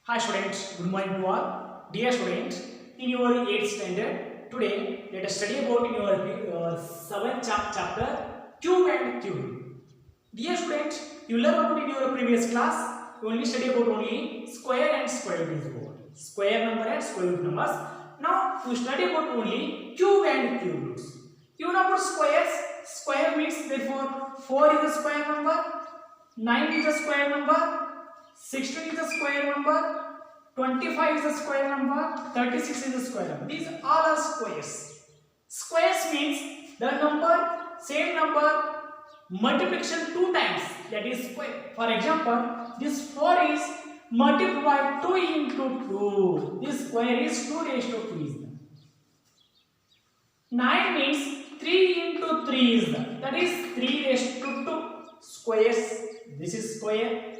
Hi students, good morning to all. Dear students, in your 8th standard, today let us study about in your 7th chapter, cube and cube. Dear students, you learn about in your previous class, you only study about only square and square root is what? Square number and square root numbers. Now you study about only cube and cube roots. You know about squares. Square means therefore 4 is a square number, 9 is a square number, 16 is a square number, 25 is a square number, 36 is a square number. These all are squares. Squares means the number, same number, multiplication 2 times, that is square. For example, this 4 is multiplied 2 into 2. This square is 2 raised to 2 is that. 9 means 3 into 3 is that is 3 raised to 2 squares. This is square.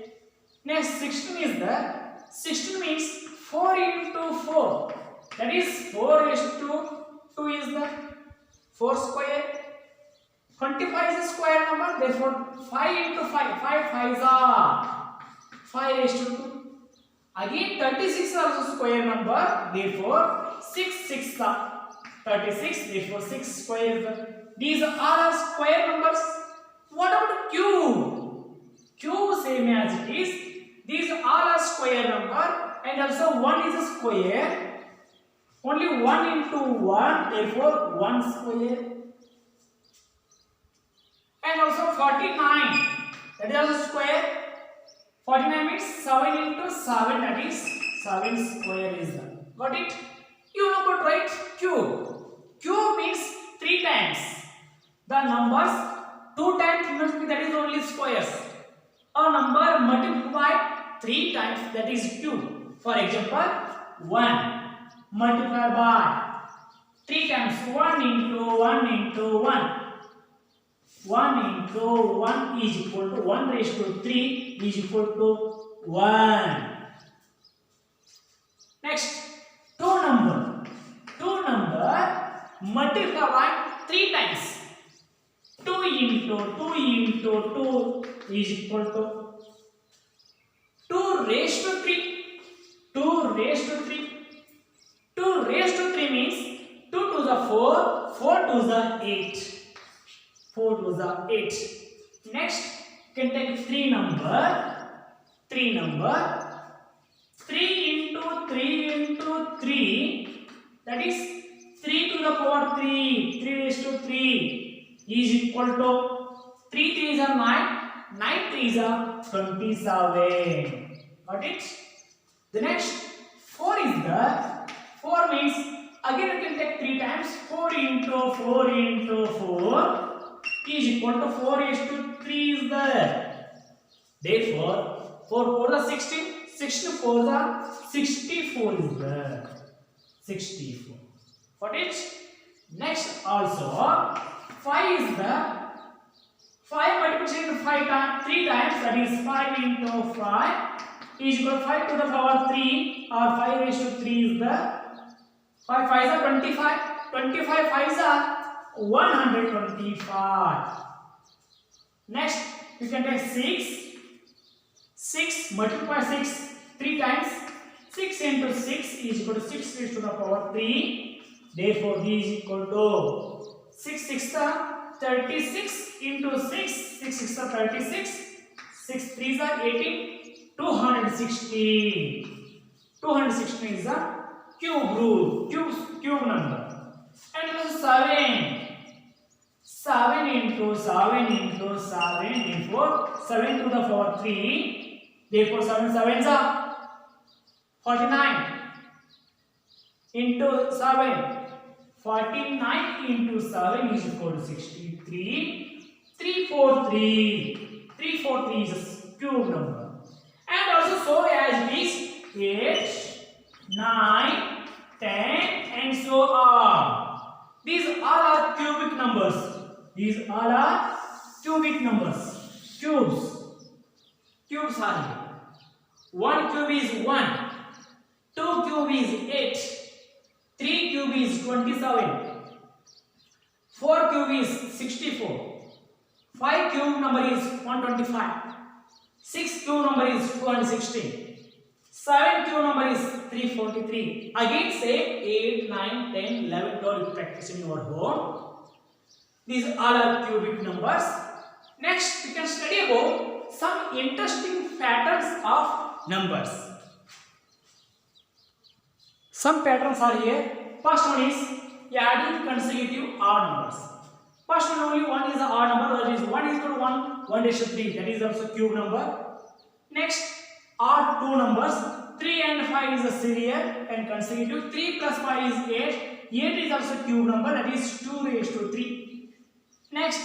Next 16 is the 16 means 4 into 4, that is 4 raised to 2 is the 4 square. 25 is a square number, therefore 5 into 5, 5 5s are 5 raised to 2. Again 36 is also square number, therefore 6 6 are 36, therefore 6 square. These are all square numbers. What about cube? Cube same as it is. These all are square number and also 1 is a square. Only 1 into 1, therefore 1 square. And also 49, that is also square. 49 means 7 into 7, that is 7 square is that. Got it? You know about right? Cube. Cube means 3 times. The numbers 2 times must be, that is only squares. A number multiplied 3 times, that is cube. For example, 1 multiplied by 3 times, 1 into 1 into 1. 1 into 1 is equal to 1 raised to 3 is equal to 1. Next, 2 number multiplied by 3 times. 2 into 2 is equal to 2 raised to 3. 2 raised to 3. 2 raised to 3 means 2 to the 4, 4 to the 8. 4 to the 8. Next, you can take 3 number. 3 into 3 into 3, that is 3 to the power 3. 3 raised to 3 is equal to 3 3s are 9. 9 3s are 27. Got it? The next 4 is the 4 means again you can take 3 times. 4 into 4 into 4 is equal to 4 raised to 3 is there. Therefore 4 4 the 16. 64 the 64 is there. 64. Got it? Next also 5 is the 5 multiplication 5 times 3 times, that is 5 into 5 is equal to 5 to the power 3 or 5 raised to 3 is the 5 5s are 25. 25 5s are 125. Next you can take 6. 6 multiply 6 3 times. 6 into 6 is equal to 6 raised to the power 3. Therefore, D is equal to 6 6 36 into 6. 6 6 36. 6 3s are 18. 216. 216 is the cube rule. Cube number. And also 7. 7 into 7 into 7. Therefore, 7 to the power 3. Therefore, 7 7s are 49. Into 7. 49 into 7 is equal to 63. 343. 343 is a cube number. And also so as it is 8, 9, 10 and so on. These all are cubic numbers. These all are cubic numbers. Cubes are here. 1 cube is 1. 2 cube is 8. 3 cube is 27. 4 cube is 64. 5 cube number is 125. 6 cube number is 216. 7 cube number is 343. Again say 8, 9, 10, 11, 12. You practice in your home. These all are cubic numbers. Next, we can study about some interesting patterns of numbers. Some patterns are here. First one is adding consecutive odd numbers. First one, only one is an odd number, that is 1 is equal to 1, 1 is to 3, that is also cube number. Next, odd two numbers, 3 and 5 is a serial and consecutive, 3 plus 5 is 8, 8 is also cube number, that is 2 raised to 3. Next,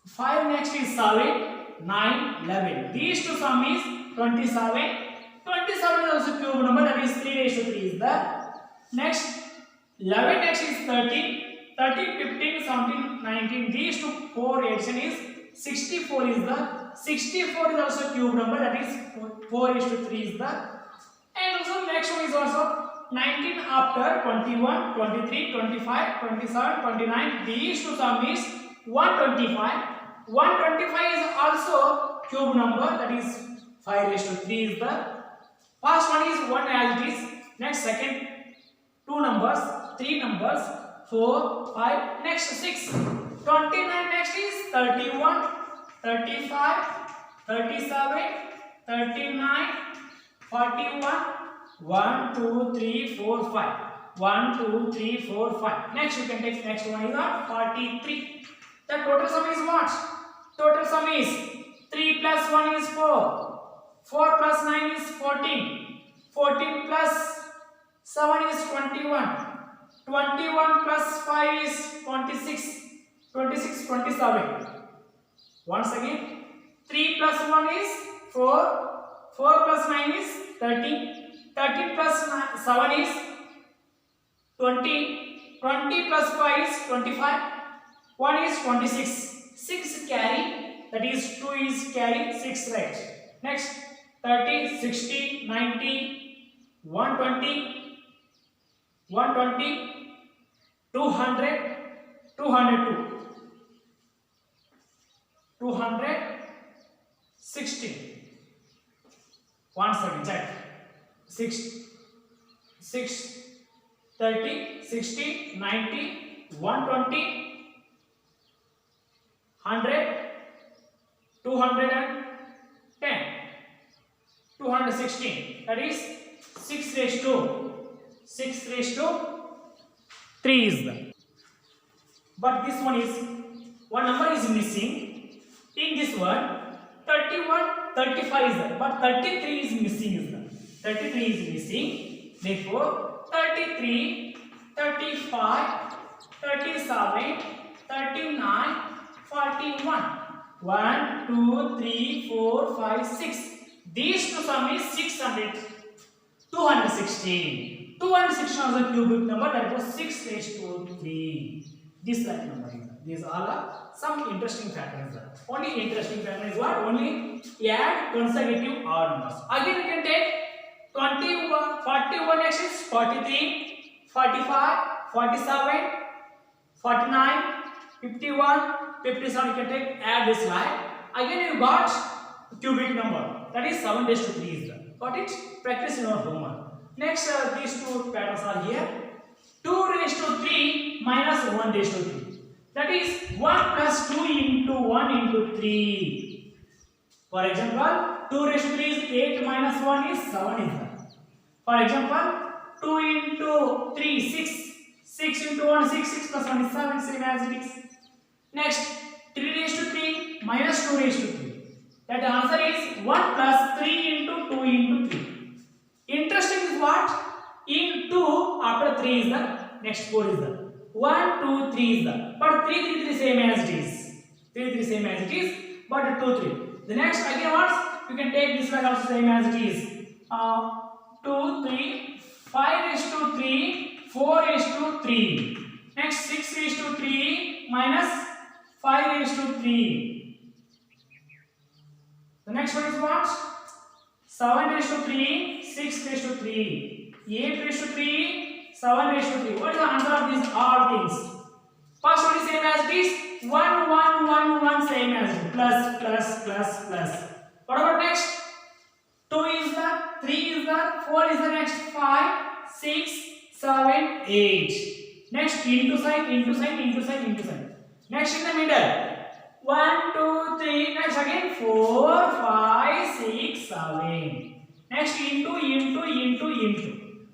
5 next is 7, 9, 11. These two sum is 27, 27 is also cube number, that is 3 raised to 3 is the. Next, 11 next is 13, 13, 15, 17, 19. These two 4 addition is 64 is the. 64 is also cube number, that is 4 is to 3 is the. And also next one is also 19 after 21, 23, 25, 27, 29. These two sum is 125. 125 is also cube number, that is 5 raised to 3 is the. First one is 1 as it is. Next, second 2 numbers, 3 numbers, 4, 5, next 6. 29 next is 31, 35, 37, 39, 41, 1, 2, 3, 4, 5. 1, 2, 3, 4, 5. Next you can take next one is 43. The total sum is what? Total sum is 3 plus 1 is 4. 4 plus 9 is 14. 14 plus 7 is 21. 21 plus 5 is 26. 26, 27. Once again, 3 plus 1 is 4. 4 plus 9 is 13. 13 plus 7 is 20. 20 plus 5 is 25. 1 is 26. 6 carry, that is 2 is carry, 6 right. Next, 30, 60, 90, 120, 120, 200, 202, 216. Once again, check. 6, 30, 60, 90, 120, 100, 210, 216. That is 6 raised to 3 is the. But this one is one number is missing. In this one, 31, 35 is there, but 33 is missing is there. 33 is missing. Therefore, 33, 35, 37, 39, 41. 1, 2, 3, 4, 5, 6. These two sum is 600. 216. 216 is a cubic number, that was 6 raised to 3. This right number is. These all are some interesting factors. Only interesting factor is what? Only add consecutive odd numbers. Again, you can take 21, 41 next is 43, 45, 47, 49, 51, 57. You can take add this line. Again, you got cubic number. That is 7 raised to 3 is there. Got it? Practice in your homework. Next, these two patterns are here. 2 raised to 3 minus 1 raised to 3. That is 1 plus 2 into 1 into 3. For example, 2 raised to 3 is 8 minus 1 is 7 is there. For example, 2 into 3, 6. 6 into 1, 6. 6 plus 1 is 7, same as it is. Next, 3 raised to 3 minus 2 raised to 3. That answer is 1 plus 3 into 2 into 3. Interesting is what? In 2, after 3 is the next 4 is the. 1, 2, 3 is the. But 3, 3, 3 same as it is. 3, 3 same as it is. But 2, 3. The next again what? You can take this one also same as it is. 2, 3, 5 raised to 3, 4 raised to 3. Next 6 raised to 3 minus 5 raised to 3. The next one is what? 7 raised to 3, 6 raised to 3, 8 raised to 3, 7 raised to 3. What is the answer of these all things? First one is same as it is. 1, 1, 1, 1 same as it is. Plus, plus, plus, plus. What about next? 2 is the 4 is the next 5, 6, 7, 8. Next into side, into side, into side, into side. Next in the middle. 1, 2, 3. Next again 4, 5, 6, 7. Next into.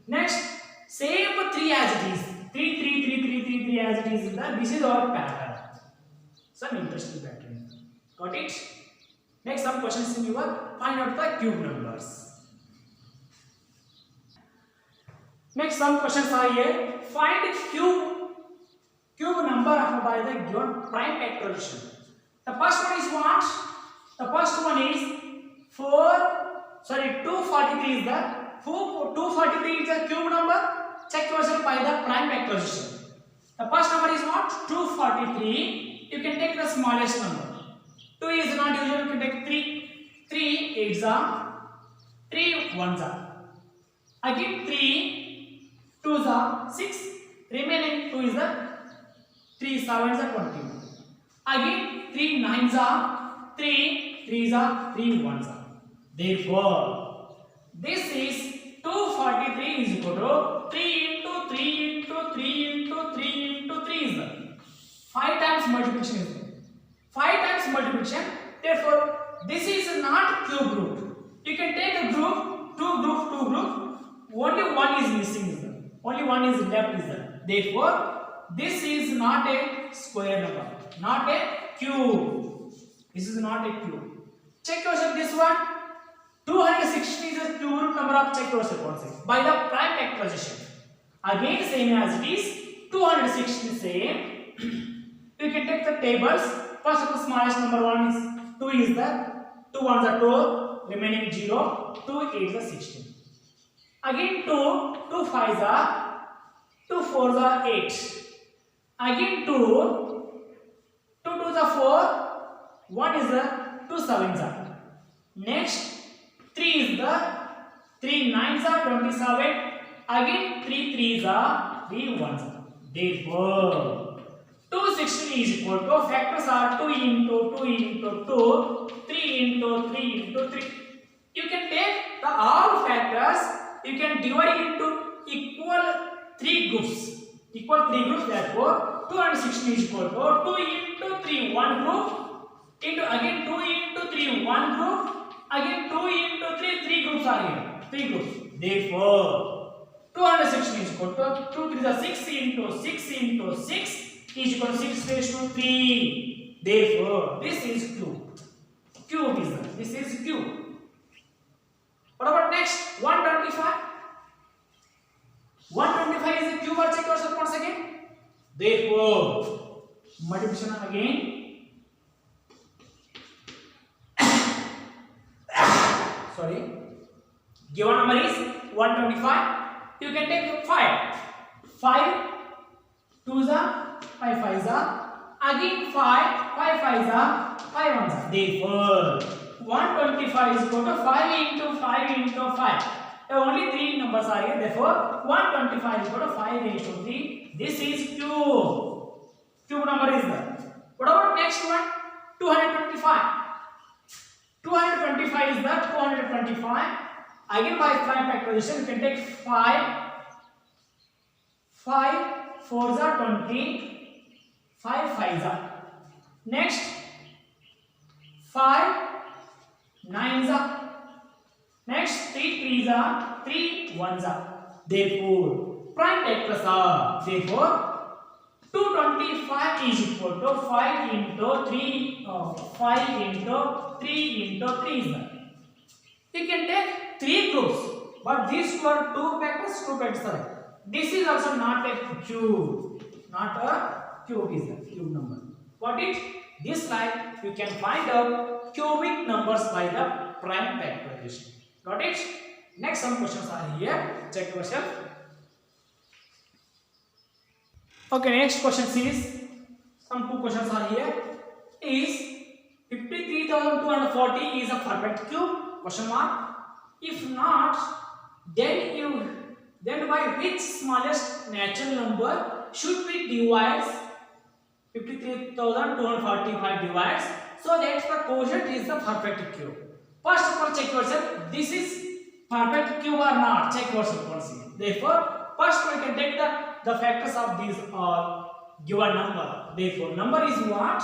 Next same 3 as it is. 3 as it is. This is our pattern. Some interesting pattern. Got it? Next some questions in your find out the cube numbers. Next some questions are here. Find cube number by the given prime factorization. The first one is what? The first one is 243 is the 243 is the cube number. Check yourself by the prime factorization. The first number is what? 243. You can take the smallest number. 2 is not usual. You can take 3. 3 8s are 3 1s are. Again 3 2s are 6. Remaining 2 is the 3 7s are 21. Again 3 9s are 3 3s are 3 1s are. Therefore, this is 243 is equal to 3 into 3 into 3 into 3 into 3 is the 5 times multiplication is there. 5 times multiplication. Therefore, this is not cube root. You can take a group, two group. Only one is missing is there. Only one is left is there. Therefore, this is not a square number, not a cube. This is not a cube. Check yourself this one. 260 is the cube root number of check yourself once again by the prime factorization. Again same as it is 260 same. You can take the tables. First of the smallest number 1 is 2 is the 2 ones are 2 remaining 0 2 8 is 16. Again 2 5s are 2 4s are 8. Again 2 2s are 4 1 is the 2 7s are. Next 3 is the 3 9s are 27. Again 3 3s are 3 1s are. Therefore, 260 is equal to factors are 2 into 2 into 2, 3 into 3 into 3. You can take the all factors. You can divide into equal 3 groups. Therefore, 260 is equal to 2 into 3 one group into again 2 into 3 one group. Again 2 into 3 groups are here. 3 groups. Therefore, 260 is equal to 2 3 is 6 into 6 into 6 is equal to 6 raised to 3. Therefore, this is cube. Cube is that. This is cube. What about next? 125. 125 is a cube or check yourself once again. Therefore, multiplication again. Sorry, given number is 125. You can take 5 2s are 5 5s are. Again 5 5s are 5 1s are. Therefore, 125 is equal to 5 into 5 into 5. Only 3 numbers are here. Therefore, 125 is equal to 5 raised to 3. This is cube. Cube number is there. What about next one? 225. 225 is the 225. Again by prime factorization, you can take 5 4s are 20, 5 5s are. Next 5 9s are. Next 3 3s are, 3 1s are. Therefore, prime factors are. Therefore, 225 is equal to 5 into 3 5 into 3 into 3 is there. You can take 3 groups, but these were 2 factors are. This is also not a cube. Not a cube is a cube number. Got it? This like you can find out cubic numbers by the prime factorization. Got it? Next some questions are here. Check yourself. Okay, next question is some 2 questions are here. Is 53,240 is a perfect cube? Question mark. If not, then by which smallest natural number should we divide 53,245 divides so that the quotient is the perfect cube? First of all, check yourself. This is perfect cube or not? Check yourself once again. Therefore, first we can take the factors of these all given number. Therefore, number is what?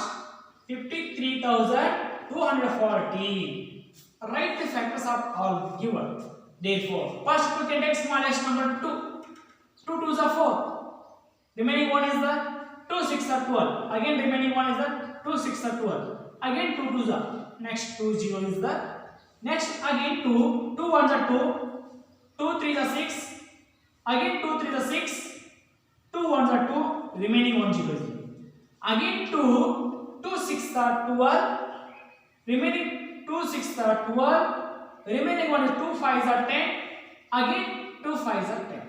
53,240. Write the factors of all given. Therefore, first we can take smallest number 2. 2 2s are 4. Remaining one is the 2 6 are 12. Again remaining one is the 2 6 are 12. Again 2 2s are. Next 2 0 is the. Next again 2 2 1s are 2. 2 3s are 6. Again 2 3s are 6. 2 1s are 2. Remaining 1 0 is 0. Again 2 2 6 are 12. Remaining 2 6 are 12. Remaining one is 2 5s are 10. Again 2 5s are 10.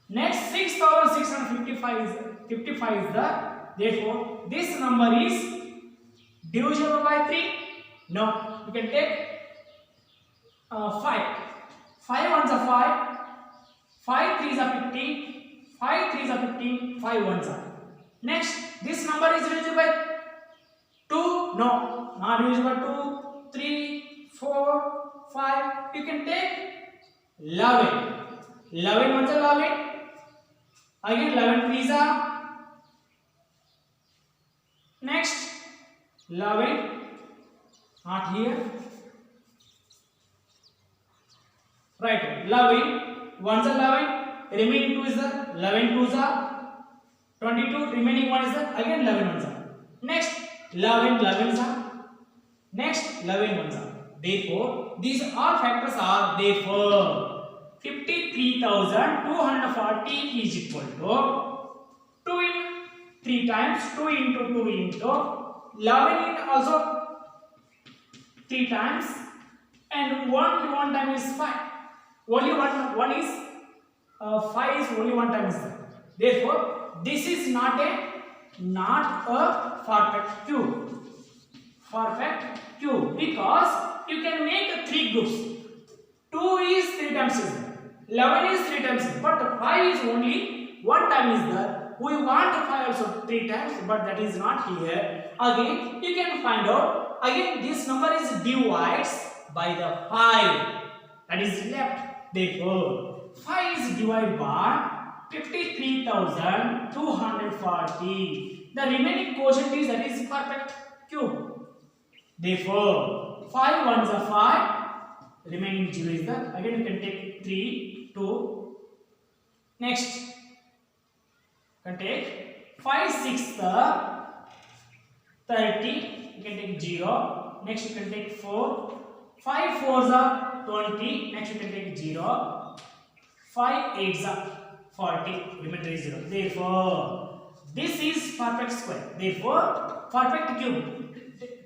Next 6,655 is 55 is the. Therefore, this number is divisible by 3. No, you can take 5. 5 ones are 5. 5 3s are 15. 5 3s are 15. 5 ones are. Next, this number is divisible by 2. No, not divisible by 2, 3, 4, 5. You can take 11. 11 ones are 11. Again 11 3s are. Next 11, not here. Right, 11 ones are 11. Remaining 2 is the 11 2s are 22. Remaining 1 is the again 11 ones are. Next 11 11s are. Next 11 ones are. Therefore, these all factors are therefore 53,240 is equal to 2 in 3 times 2 into 2 into 11 in also 3 times and 1 time is 5. Only one is 5 is only 1 time is there. Therefore, this is not a perfect cube. Perfect cube because you can make 3 groups. 2 is 3 times is there. 11 is 3 times, but 5 is only 1 time is there. We want 5 also 3 times, but that is not here. Again, you can find out. Again, this number is divides by the 5 that is left. Therefore, 5 is divided by 53,240. The remaining quotient is that is perfect cube. Therefore, 5 ones are 5. Remaining 0 is the. Again, you can take 3, 2. Next, you can take 5 6 30. You can take 0. Next, you can take 4. 5 4s are 20. Next, you can take 0. 5 8s are 40. Remainder is 0. Therefore, this is perfect square. Therefore, perfect cube.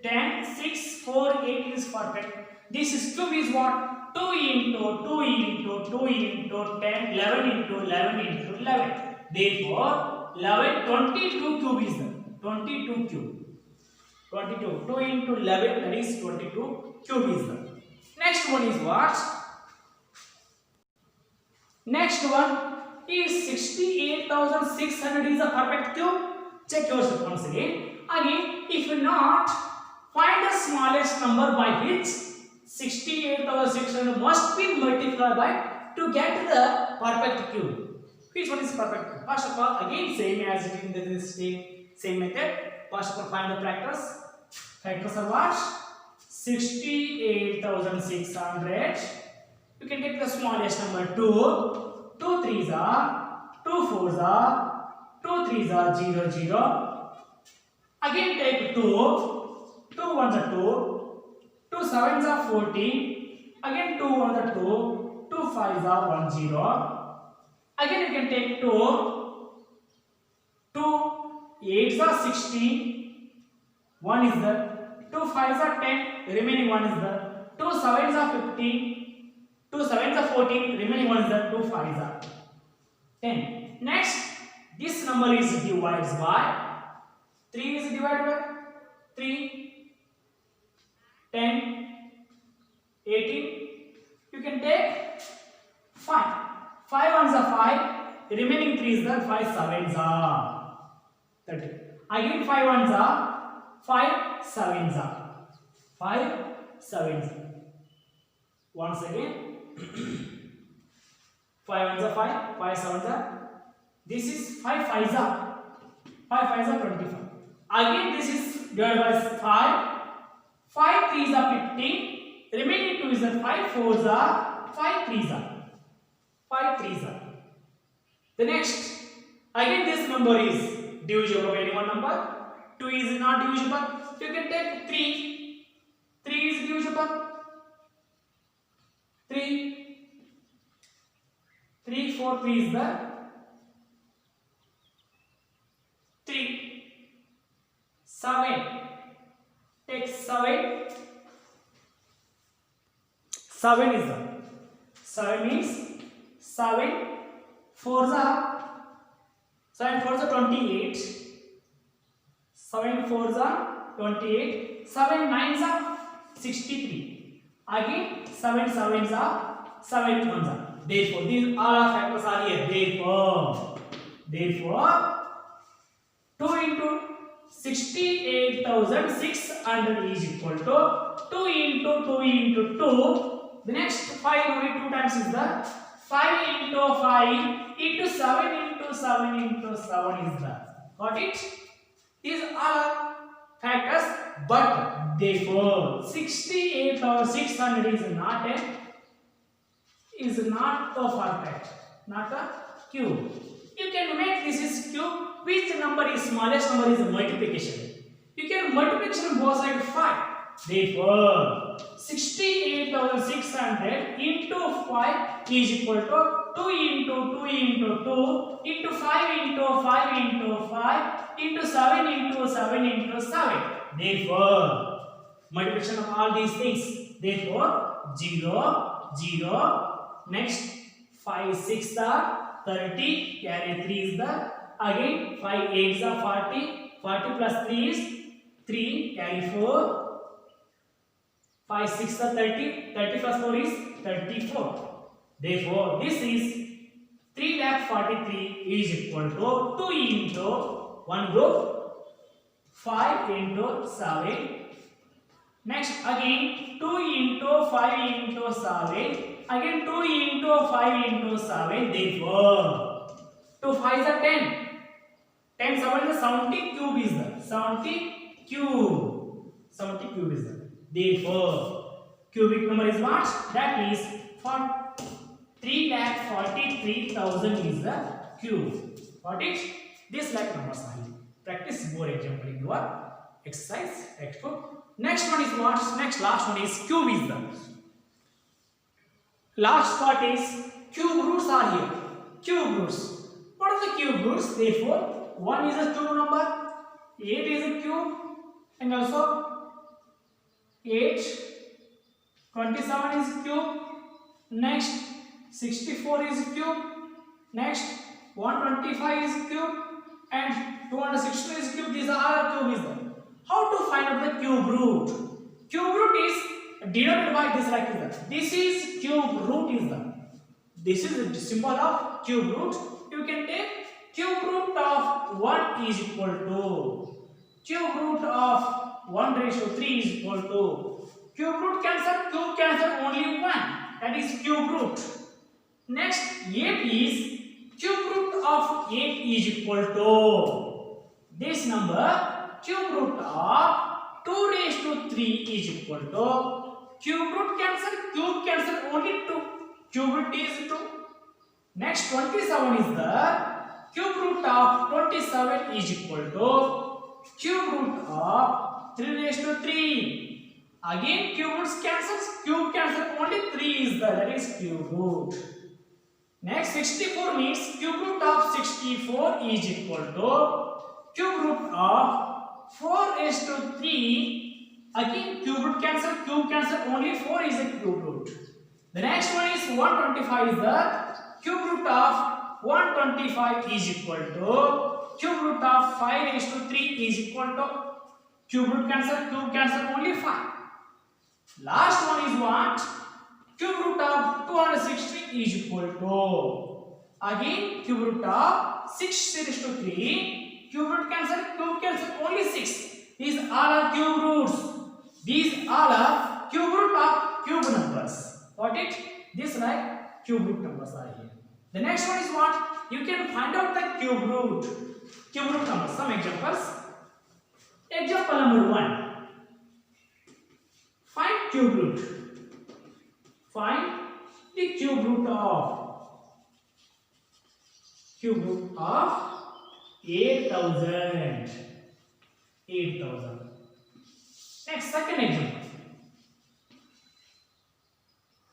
10 6 4 8 is perfect. This is cube is what? 2 into 2 into 2 into 10, 11 into 11 into 11. Therefore, 11, 22 cube is the 22 cube. 22. 2 into 11, that is 22 cube is the. Next one is what? Next one is 68,600 is a perfect cube. Check yourself once again. Again, if not, find the smallest number by which 68,600 must be multiplied by to get the perfect cube. Which one is perfect cube? First of all, again same as it in this same method. First of all, find the factors. Factors are what? 68,600. You can take the smallest number 2. 2 3s are 2 4s are 2 3s are 0 0. Again take 2. 2 1s are 2. 2 7s are 14. Again 2 1s are 2. 2 5s are 1 0. Again you can take 2. 2 8s are 16. 1 is the. 2 5s are 10. Remaining 1 is the. 2 7s are 15. 2 7s are 14. Remaining 1 is the. 2 5s are 10. Next, this number is divided by 3 is divided by 3, 10, 18. You can take 5. 5 ones are 5. Remaining 3 is the 5 sevens are 30. Again 5 ones are 5 sevens are 5 sevens. Once again 5 ones are 5, 5 sevens are. This is 5 fives are. 5 fives are 25. Again, this is divided by 5. 5 threes are 15. Remaining 2 is the 5 fours are. 5 threes are. 5 threes are. The next, again this number is divisible by any one number. 2 is not divisible. You can take 3. 3 is divisible. 3. 3, 4, 3 is the 3. 7. Take 7. 7 is the 7 means 7 fours are 7 fours are 28. 7 fours are 28. 7 nines are 63. Again 7 sevens are 7 ones are. Therefore, these all our factors are here. Therefore, 2 into 68,600 is equal to 2 into 2 into 2. The next 5 only 2 times is the 5 into 5 into 7 into 7 into 7 is the. Got it? These are factors, but therefore 68,600 is not a perfect, not a cube. You can make this is cube. Which number is smallest number is multiplication. You can multiplication both sides 5. Therefore, 68,600 into 5 is equal to 2 into 2 into 2 into 5 into 5 into 5 into 7 into 7 into 7. Therefore, multiplication of all these things. Therefore, 0, 0. Next, 5, 6 are 30. Carry 3 is the. Again, 5, 8 are 40. 40 plus 3 is 3. Carry 4. 5, 6 are 30. 30 plus 4 is 34. Therefore, this is 3,43,000 is equal to 2 into 1 group 5 into 7. Next again 2 into 5 into 7. Again 2 into 5 into 7. Therefore, 2 5s are 10. 10 7 is 70 cube is the 70 cube. 70 cube is the. Therefore, cubic number is what? That is for 3,43,000 is the cube. Got it? This like numbers only. Practice more example in your exercise textbook. Next one is what? Next last one is cube is the. Last part is cube roots are here. Cube roots. What are the cube roots? Therefore, 1 is a cube number, 8 is a cube, and also 8, 27 is cube, next 64 is cube, next 125 is cube, and 216 is cube. These are all cube is there. How to find out the cube root? Cube root is denoted by this like this. This is cube root is the. This is the symbol of cube root. You can take cube root of 1 is equal to cube root of 1 raised to 3 is equal to cube root cancel, cube cancel only 1. That is cube root. Next 8 is cube root of 8 is equal to this number cube root of 2 raised to 3 is equal to cube root cancel, cube cancel only 2. Cube root is 2. Next 27 is the cube root of 27 is equal to cube root of 3 raised to 3. Again cube roots cancels, cube cancel only 3 is the, that is cube root. Next 64 means cube root of 64 is equal to cube root of 4 raised to 3. Again cube root cancel, cube cancel only 4 is a cube root. The next one is 125 is the cube root of 125 is equal to cube root of 5 raised to 3 is equal to cube root cancel, cube cancel only 5. Last one is what? Cube root of 260 is equal to again cube root of 6 raised to 3. Cube root cancel, cube cancel only 6. These all are cube roots. These all are cube root of cube numbers. Got it? This this like cube root numbers are here. The next one is what? You can find out the cube root. Cube root numbers. Some examples. Example number 1. Find cube root. Find the cube root of 8,000. 8,000. Next, second example.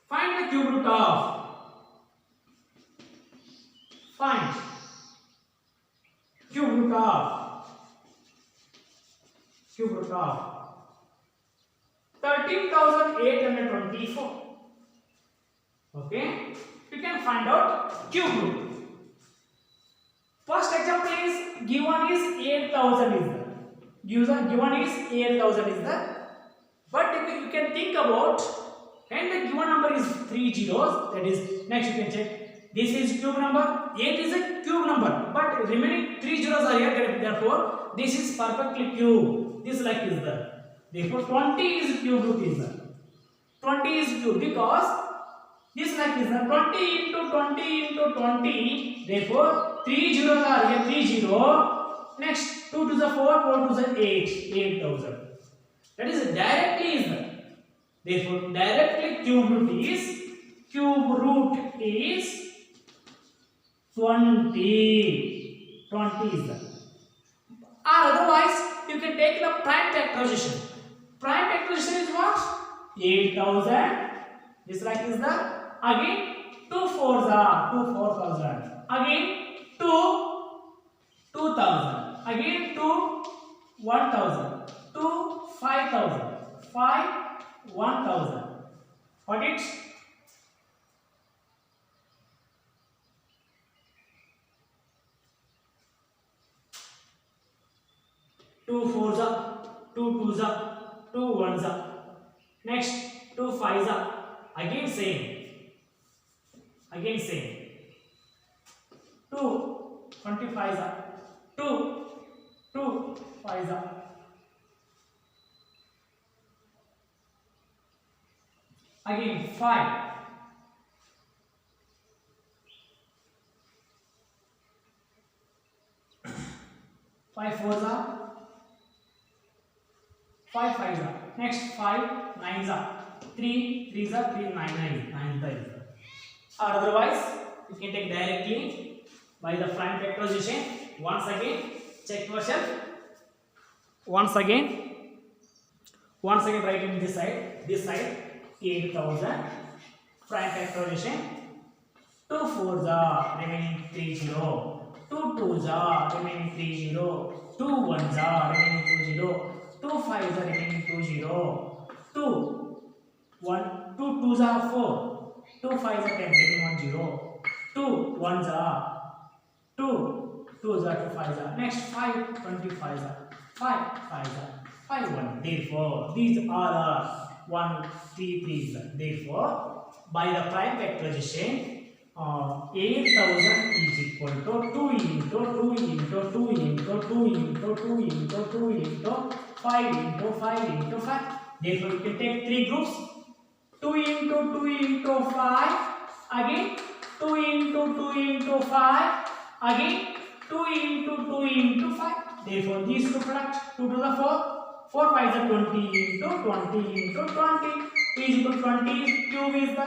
Find the cube root of 13,824. Okay, you can find out cube root. First example is given is 8,000 is there. Given is 8,000 is there. But you can think about, and the given number is 3 zeros. That is, next you can check. This is cube number. 8 is a cube number, but remaining 3 zeros are here. Therefore, this is perfectly cube. This like is there. Therefore, 20 is cube root is there. 20 is cube because this like is there. 20 into 20 into 20. Therefore, 3 zeros are here. 3 0. Next, 2 to the 4, 4 to the 8. 8,000. That is directly is there. Therefore, directly cube root is 20. 20 is there. Or otherwise, you can take the prime factorization. Prime factorization is what? 8,000. This like is the again 2 4s are 2 4,000. Again 2 2,000. Again 2 1,000. 2 5,000. 5 1,000. What it's 2 4s are 2 2s are 2 1s are. Next 2 5s are. Again same. 2 25s are. 2 5s are. Again 5. 5 4s are. 5 5s are. Next 5 9s are. 3 3s are. 3 9 is. Or otherwise, you can take directly by the prime factorization. Once again, check yourself. Once again write in this side. 8,000 prime factorization. 2 4s are remaining 3 0. 2 2s are remaining 3 0. 2 1s are remaining 2 0. 2 5s are remaining 2 0. 2 2s are 4. 2 5s are 10 remaining 1 0. 2 1s are 2 2s are 2 5s are. Next 5 25s are. 5 5s are. 5 1. Therefore, these are 1 3 3s. Therefore, by the prime factorization, 8,000 is equal to 2 into 2 into 2 into 2 into 2 into 2 into 5 into 5 into 5. Therefore, you can take 3 groups. 2 into 2 into 5. Again 2 into 2 into 5. Again 2 into 2 into 5. Therefore, these two product 2 to the 4. 4 5 is 20 into 20 into 20 is equal to 20 is cube is the.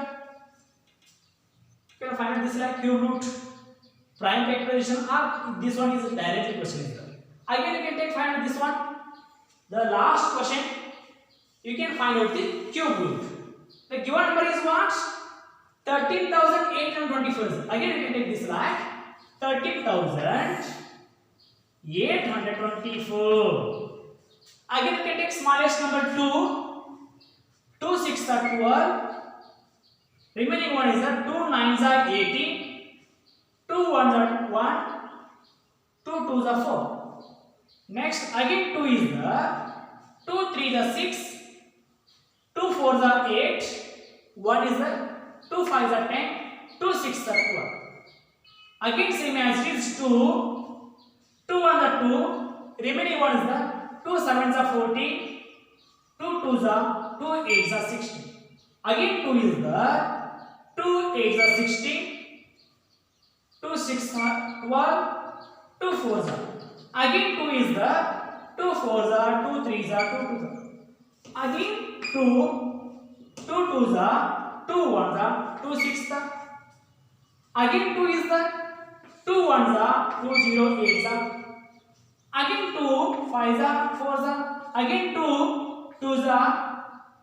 You can find this like cube root. Prime factorization or this one is directly question. Again, you can take find this one. The last question, you can find out the cube root. The given number is what? 13,824. Again, you can take this like 13,824. Again, you can take smallest number 2. 2 6 are 12. Remaining one is 2 9s are 18. 2 1s are 1. 2 2s are 4. Next, again 2 is the 2 3s are 6. 2 4s are 8. 1 is the 2 5s are 10. 2 6s are 12. Again same as it is 2. 2 1s are 2. Remaining one is the 2 7s are 14. 2 2s are 2 8s are 16. Again 2 is the 2 8s are 16, 2 6 are 12, 2 4s are. Again 2 is the 2 4s are, 2 3s are, 2 2s are. Again 2, 2 2s are, 2 1s are, 2 6s are. Again 2 is the 2 1s are, 2 0 8s are. Again 2 5s are, 4s are. Again 2 2s are,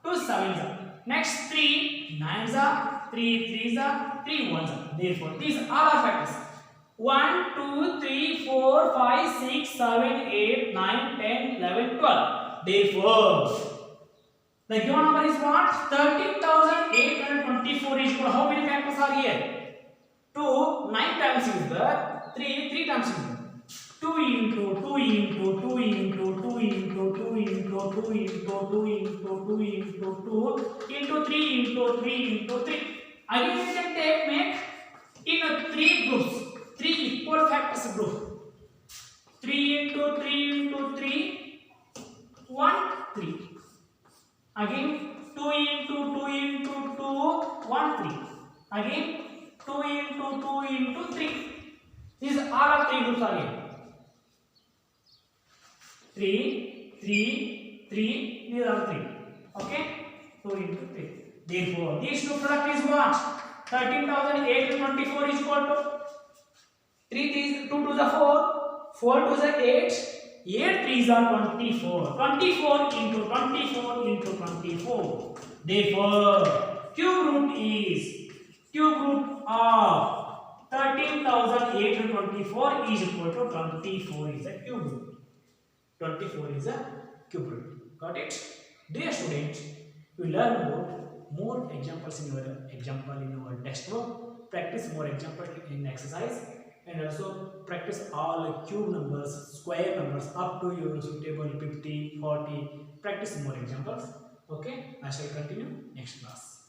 2 7s are. Next 3 9s are, 3 3s are, 3 1s are. Therefore these all are factors. 1 2 3 4 5 6 7 8 9 10 11 12. Therefore the given number is what? 13,824 is equal. How many factors are here? 2 9 times is there, 3 times is there. 2 into 2 into 2 into 2 into 2 into 2 into 2 into 2 into 2 into 3 into 3 into 3. Again we can make in 3 groups, 3 equal factors group. 3 into 3 into 3, 1 3. Again 2 into 2 into 2, 1 3. Again 2 into 2 into 3. These all are 3 groups are here. 3 3 3, these are 3. Okay, 2 into 3. Therefore these two product is what? 13,824 is equal to 3 3s, 2 2s are 4, 4 2s are 8, 8 3s are 24. 24 into 24 into 24. Therefore cube root of 13,824 is equal to 24 is a cube root. 24 is a cube root. Got it? Dear students, you learn about more examples in your textbook. Practice more examples in exercise, and also practice all cube numbers, square numbers up to your suitable 50, 40. Practice more examples. Okay, I shall continue next class.